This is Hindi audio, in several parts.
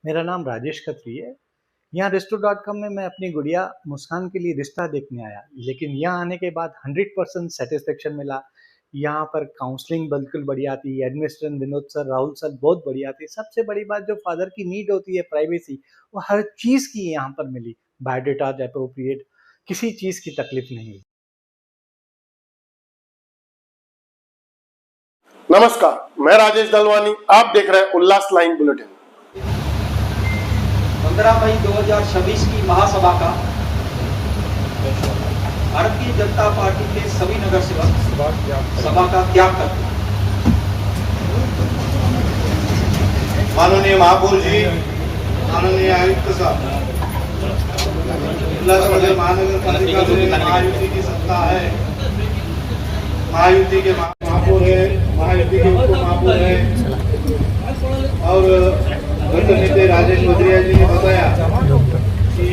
मेरा नाम राजेश खत्री है। यहाँ Resto.com में मैं अपनी गुड़िया मुस्कान के लिए रिश्ता देखने आया, लेकिन यहाँ आने के बाद 100% सेटिस्फेक्शन मिला। यहाँ पर काउंसलिंग बिल्कुल बढ़िया थी, administration Vinod sir, Rahul sir बहुत बढ़िया थे। सबसे बड़ी बात जो फादर की नीड होती है प्राइवेसी, वो हर चीज़ की यहाँ पर मिली। बायोडेटा अप्रोप्रिएट, किसी चीज़ की तकलीफ नहीं हुई। नमस्कार, मैं राजेश दलवानी, आप देख रहे हैं उल्लास लाइन बुलेटिन। 15 मई 2026 की महासभा का भारतीय जनता पार्टी के सभी नगर सेवक सभा का त्याग करते हैं। माननीय महापौर जी, माननीय आयुक्त साहब, उल्लासनगर महानगर पालिका में महायुति की सत्ता है। महायुति के महापौर है, महायुति के उप महापौर है और गत नेता राजेश भद्रिया जी ने बताया कि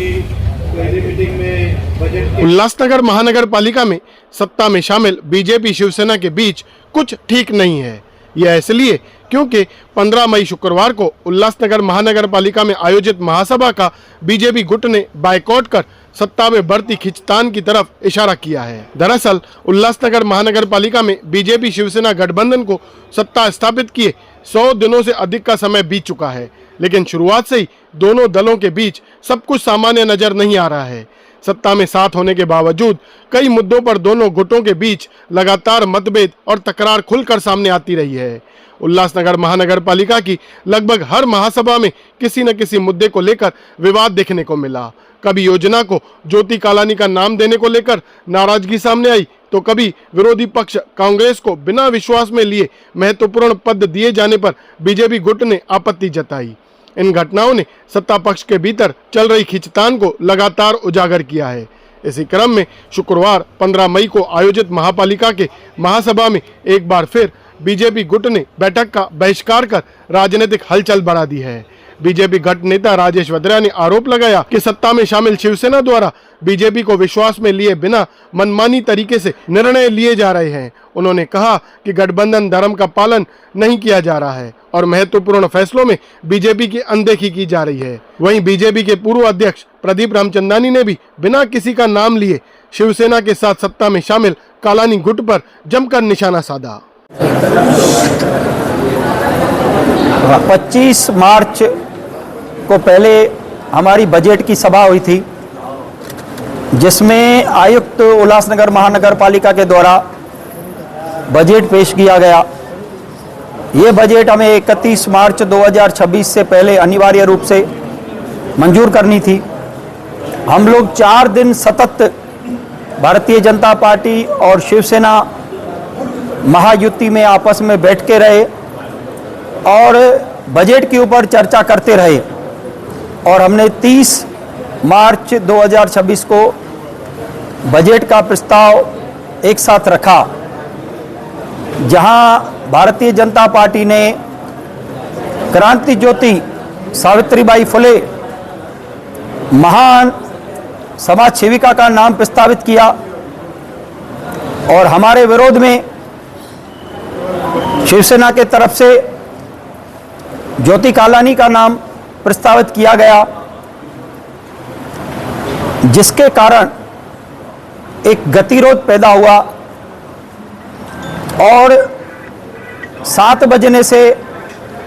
पहली मीटिंग में बजट। उल्लासनगर महानगर पालिका में सत्ता में शामिल बीजेपी शिवसेना के बीच कुछ ठीक नहीं है। यह इसलिए क्योंकि 15 मई शुक्रवार को उल्लासनगर महानगर पालिका में आयोजित महासभा का बीजेपी गुट ने बायकॉट कर सत्ता में बढ़ती खिंचतान की तरफ इशारा किया है। दरअसल उल्लासनगर महानगर पालिका में बीजेपी शिवसेना गठबंधन को सत्ता स्थापित किए 100 दिनों से अधिक का समय बीत चुका है, लेकिन शुरुआत से ही दोनों दलों के बीच सब कुछ सामान्य नजर नहीं आ रहा है। सत्ता में साथ होने के बावजूद कई मुद्दों पर दोनों गुटों के बीच लगातार मतभेद और तकरार खुलकर सामने आती रही है। उल्लासनगर महानगर पालिका की लगभग हर महासभा में किसी न किसी मुद्दे को लेकर विवाद देखने को मिला। कभी योजना को ज्योति कालानी का नाम देने को लेकर नाराजगी सामने आई, तो कभी विरोधी पक्ष कांग्रेस को बिना विश्वास में लिए महत्वपूर्ण पद दिए जाने पर बीजेपी गुट ने आपत्ति जताई। इन घटनाओं ने सत्ता पक्ष के भीतर चल रही खिंचतान को लगातार उजागर किया है। इसी क्रम में शुक्रवार 15 मई को आयोजित महापालिका के महासभा में एक बार फिर बीजेपी गुट ने बैठक का बहिष्कार कर राजनीतिक हलचल बढ़ा दी है। बीजेपी गठ नेता राजेश भद्रिया ने आरोप लगाया कि सत्ता में शामिल शिवसेना द्वारा बीजेपी को विश्वास में लिए बिना मनमानी तरीके से निर्णय लिए जा रहे हैं। उन्होंने कहा कि गठबंधन धर्म का पालन नहीं किया जा रहा है और महत्वपूर्ण फैसलों में बीजेपी की अनदेखी की जा रही है। वहीं बीजेपी के पूर्व अध्यक्ष प्रदीप रामचंदानी ने भी बिना किसी का नाम लिए शिवसेना के साथ सत्ता में शामिल कालानी गुट पर जमकर निशाना साधा। 25 मार्च को पहले हमारी बजट की सभा हुई थी, जिसमें आयुक्त उल्लासनगर महानगर पालिका के द्वारा बजट पेश किया गया। ये बजट हमें 31 मार्च 2026 से पहले अनिवार्य रूप से मंजूर करनी थी। हम लोग 4 दिन सतत भारतीय जनता पार्टी और शिवसेना महायुति में आपस में बैठ के रहे और बजट के ऊपर चर्चा करते रहे और हमने 30 मार्च 2026 को बजट का प्रस्ताव एक साथ रखा, जहां भारतीय जनता पार्टी ने क्रांति ज्योति सावित्रीबाई फुले महान समाज सेविका का नाम प्रस्तावित किया और हमारे विरोध में शिवसेना के तरफ से ज्योति कालानी का नाम प्रस्तावित किया गया, जिसके कारण एक गतिरोध पैदा हुआ और 7 बजने से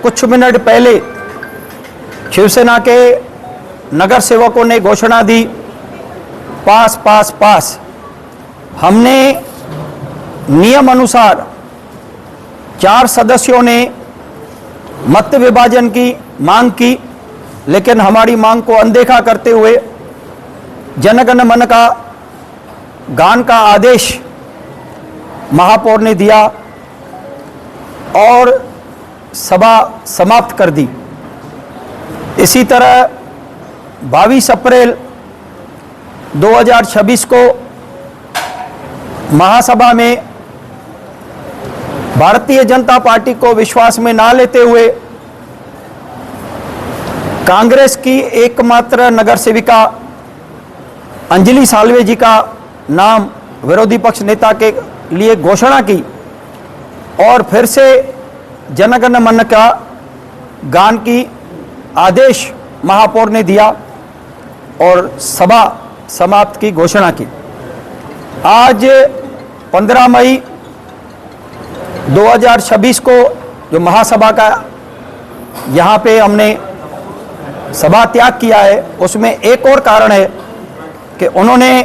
कुछ मिनट पहले शिवसेना के नगर सेवकों ने घोषणा दी, पास पास पास। हमने नियम अनुसार 4 सदस्यों ने मत विभाजन की मांग की, लेकिन हमारी मांग को अनदेखा करते हुए जनगण मन का गान का आदेश महापौर ने दिया और सभा समाप्त कर दी। इसी तरह 22 अप्रैल 2026 को महासभा में भारतीय जनता पार्टी को विश्वास में ना लेते हुए कांग्रेस की एकमात्र नगर सेविका अंजलि साल्वे जी का नाम विरोधी पक्ष नेता के लिए घोषणा की और फिर से जनगण मन का गान की आदेश महापौर ने दिया और सभा समाप्त की घोषणा की। आज 15 मई 2026 को जो महासभा का यहाँ पे हमने सभा त्याग किया है, उसमें एक और कारण है कि उन्होंने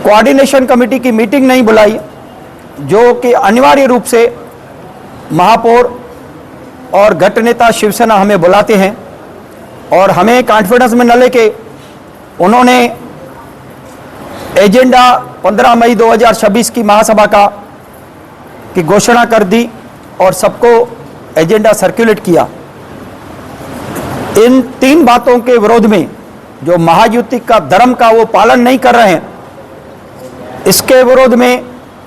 कोऑर्डिनेशन कमेटी की मीटिंग नहीं बुलाई, जो कि अनिवार्य रूप से महापौर और गट नेता शिवसेना हमें बुलाते हैं, और हमें कॉन्फिडेंस में न लेके उन्होंने एजेंडा 15 मई 2026 की महासभा की घोषणा कर दी और सबको एजेंडा सर्कुलेट किया। इन 3 बातों के विरोध में जो महायुति का धर्म का वो पालन नहीं कर रहे हैं, इसके विरोध में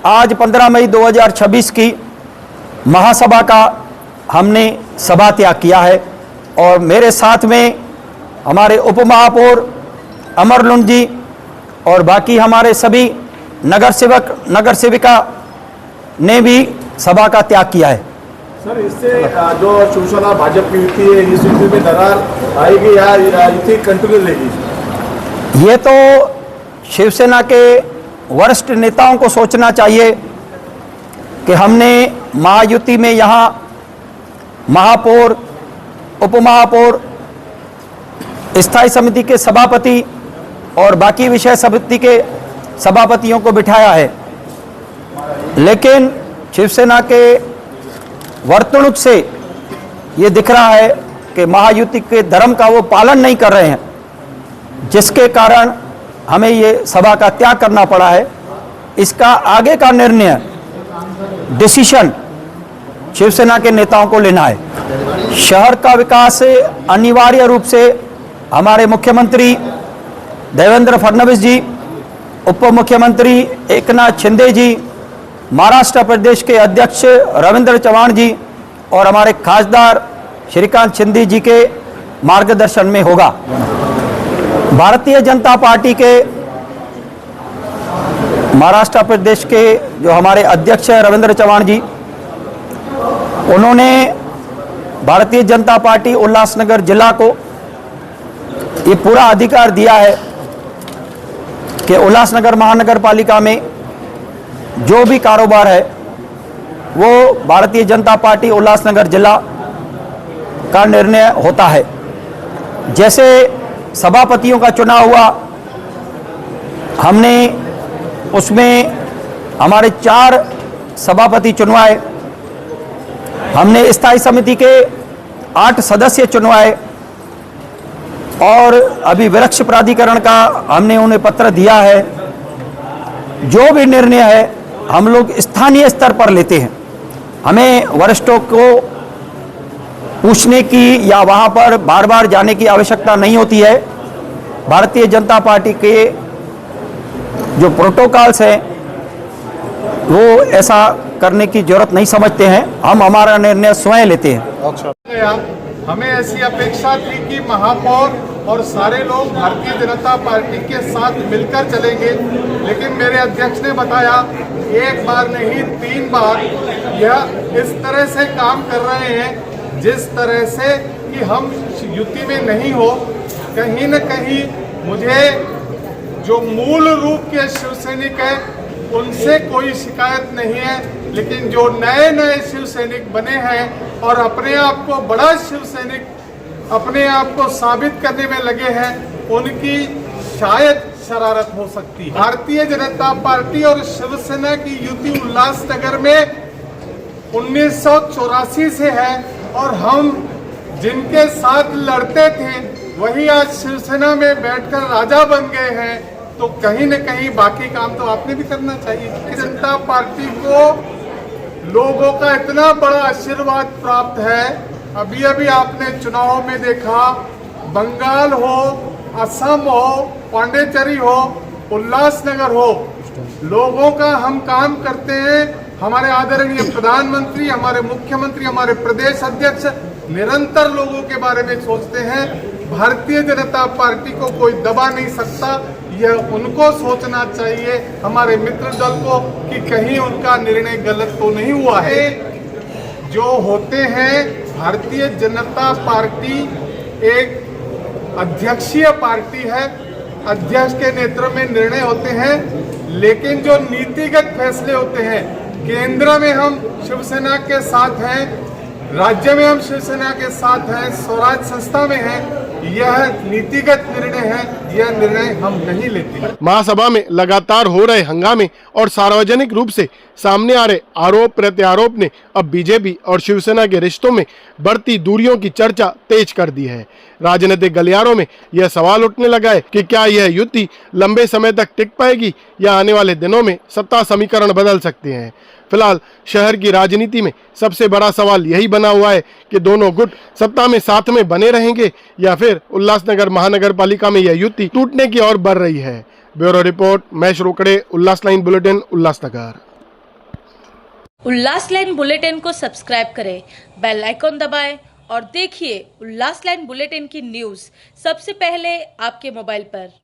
आज 15 मई 2026 की महासभा का हमने सभा त्याग किया है। और मेरे साथ में हमारे उप महापौर अमर लुंड जी और बाकी हमारे सभी नगर सेवक नगर सेविका ने भी सभा का त्याग किया है। सर, इससे जो शिवसेना भाजपा की युति है, इस युति में दरार आएगी या युति कंटिन्यू रहेगी? ये तो शिवसेना के वरिष्ठ नेताओं को सोचना चाहिए कि हमने महायुति में यहाँ महापौर, उप महापौर, स्थायी समिति के सभापति और बाकी विषय समिति के सभापतियों को बिठाया है, लेकिन शिवसेना के वर्तणुक से ये दिख रहा है कि महायुति के धर्म का वो पालन नहीं कर रहे हैं, जिसके कारण हमें ये सभा का त्याग करना पड़ा है। इसका आगे का निर्णय, डिसीजन शिवसेना के नेताओं को लेना है। शहर का विकास अनिवार्य रूप से हमारे मुख्यमंत्री देवेंद्र फडणवीस जी, उप मुख्यमंत्री एकनाथ शिंदे जी, महाराष्ट्र प्रदेश के अध्यक्ष रविंद्र चव्हाण जी और हमारे खासदार श्रीकांत शिंदे जी के मार्गदर्शन में होगा। भारतीय जनता पार्टी के महाराष्ट्र प्रदेश के जो हमारे अध्यक्ष हैं रविंद्र चव्हाण जी, उन्होंने भारतीय जनता पार्टी उल्लासनगर जिला को ये पूरा अधिकार दिया है कि उल्लासनगर महानगर पालिका में जो भी कारोबार है वो भारतीय जनता पार्टी उल्लासनगर जिला का निर्णय होता है। जैसे सभापतियों का चुनाव हुआ, हमने उसमें हमारे 4 सभापति चुनवाए, हमने स्थायी समिति के 8 सदस्य चुनवाए और अभी वृक्ष प्राधिकरण का हमने उन्हें पत्र दिया है। जो भी निर्णय है हम लोग स्थानीय स्तर पर लेते हैं, हमें वरिष्ठों को पूछने की या वहां पर बार बार जाने की आवश्यकता नहीं होती है। भारतीय जनता पार्टी के जो प्रोटोकॉल्स हैं वो ऐसा करने की जरूरत नहीं समझते हैं, हम हमारा निर्णय स्वयं लेते हैं। हमें ऐसी अपेक्षा थी कि महापौर और सारे लोग भारतीय जनता पार्टी के साथ मिलकर चलेंगे, लेकिन मेरे अध्यक्ष ने बताया एक बार नहीं 3 बार यह इस तरह से काम कर रहे हैं जिस तरह से कि हम युति में नहीं हो। कहीं न कहीं मुझे जो मूल रूप के शिवसैनिक है उनसे कोई शिकायत नहीं है, लेकिन जो नए नए शिवसैनिक बने हैं और अपने आप को बड़ा शिवसैनिक अपने आप को साबित करने में लगे हैं, उनकी शायद शरारत हो सकती है। भारतीय जनता पार्टी और शिवसेना की युति उल्लासनगर में 1984 से है और हम जिनके साथ लड़ते थे वही आज शिवसेना में बैठकर राजा बन गए हैं, तो कहीं न कहीं बाकी काम तो आपने भी करना चाहिए। जनता पार्टी को लोगों का इतना बड़ा आशीर्वाद प्राप्त है। अभी अभी आपने चुनाव में देखा, बंगाल हो, असम हो, पांडेचेरी हो, उल्लासनगर हो, लोगों का हम काम करते हैं। हमारे आदरणीय प्रधानमंत्री, हमारे मुख्यमंत्री, हमारे प्रदेश अध्यक्ष निरंतर लोगों के बारे में सोचते हैं। भारतीय जनता पार्टी को कोई दबा नहीं सकता, यह उनको सोचना चाहिए, हमारे मित्र दल को, कि कहीं उनका निर्णय गलत तो नहीं हुआ है। जो होते हैं भारतीय जनता पार्टी एक अध्यक्षीय पार्टी है, अध्यक्ष के नेतृत्व में निर्णय होते हैं, लेकिन जो नीतिगत फैसले होते हैं, केंद्र में हम शिवसेना के साथ हैं, राज्य में हम शिवसेना के साथ हैं, स्वराज संस्था में हैं, यह नीतिगत निर्णय है, यह निर्णय हम नहीं लेते। महासभा में लगातार हो रहे हंगामे और सार्वजनिक रूप से सामने आ रहे आरोप प्रत्यारोप ने अब बीजेपी और शिवसेना के रिश्तों में बढ़ती दूरियों की चर्चा तेज कर दी है। राजनीतिक गलियारों में यह सवाल उठने लगा है कि क्या यह युति लंबे समय तक टिक पाएगी या आने वाले दिनों में सत्ता समीकरण बदल सकते हैं। फिलहाल शहर की राजनीति में सबसे बड़ा सवाल यही बना हुआ है कि दोनों गुट सत्ता में साथ में बने रहेंगे या फिर उल्लासनगर महानगर पालिका में यह युति टूटने की ओर बढ़ रही है। ब्यूरो रिपोर्ट, महेश रोकड़े, उल्लास लाइन बुलेटिन, उल्लासनगर। उल्लास लाइन बुलेटिन को सब्सक्राइब करें, बेल आइकॉन दबाएं और देखिए उल्लास लाइन बुलेटिन की न्यूज़ सबसे पहले आपके मोबाइल पर।